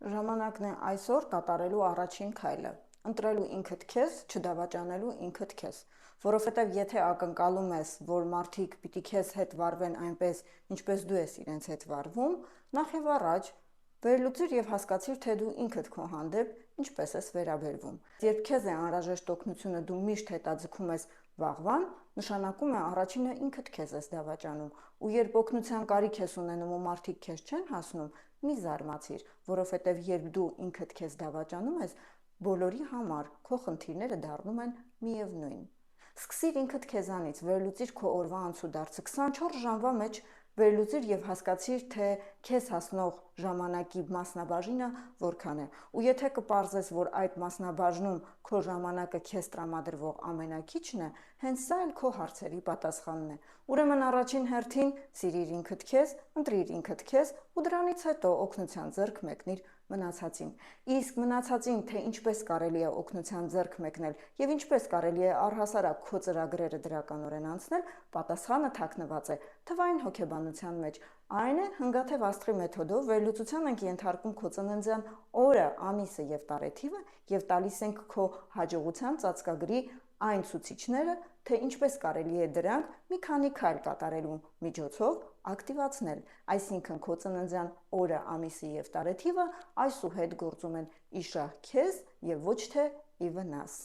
Ժամանակն է այսօր կատարելու առաջին քայլը, ընտրելու ինքդ քեզ, չդավաճանելու ինքդ քեզ, որովհետև եթե ակնկալում ես, որ մարդիկ պիտի քեզ հետ վարվեն այնպես, ինչպես դու ես իրենց հետ վարվում, նախ եւ առաջ վերլուծիր եւ հասկացիր, թե դու ինքդ քո հանդեպ ինչպես ես վերաբերվում։ Երբ քեզ է անհրաժեշտ օգնությունը դու միշտ հետաձգում ես վաղվան, նշանակում է առաջինը ինքդ քեզ ես դավաճանում, ու երբ օգնության կարիք ես ունենում ու մարդիկ քեզ չեն հասնում, մի զարմացիր, որովհետև երբ դու ինքդ քեզ դավաճանում ես, բոլորի համար քո խնդիրները դառնում են միևնույն։ Սկսիր ինքդ քեզանից, վերլուծիր քո օրվա անցուդարձը, 24 ժամվա մեջ վերլուծիր եւ հասկացիր, թե քեզ հասնող ժամանակի մասնաբաժինը որքան է։ Ու եթե կպարզես, որ այդ մասնաբաժնում քո ժամանակը քեզ տրամադրվող ամենաքիչն է, հենց սա էլ քո հարցերի պատասխանն է։ Ուրեմն առաջին հերթին սիրիր ինքդ քեզ, ընտրիր ինքդ քեզ ու դրանից հետո օգնության ձեռք մեկնիր մնացածին։ Իսկ մնացածին, թե ինչպես կարելի է օգնության ձեռք մեկնել եւ ինչպես կարելի է առհասարակ քո ծրագրերը դրականորեն անցնել, պատասխանը թաքնված է թվային հոգեբանության մեջ։ Այն է հնգաթև աստղի մեթոդով վերլուծության ենք ենթարկում քո ծննդյան օրը, ամիսը եւ տարեթիվը եւ տալիս ենք քո հաջողության ծածկագրի այն ցուցիչները, թե ինչպես կարելի է դրանք մի քանի քայլ կատարելու միջոցով ակտիվացնել, այսինքն քո ծննդյան օրը, ամիսը եւ տարեթիվը այսուհետ գործում են ի շահ քեզ եւ ոչ թե ի վնաս։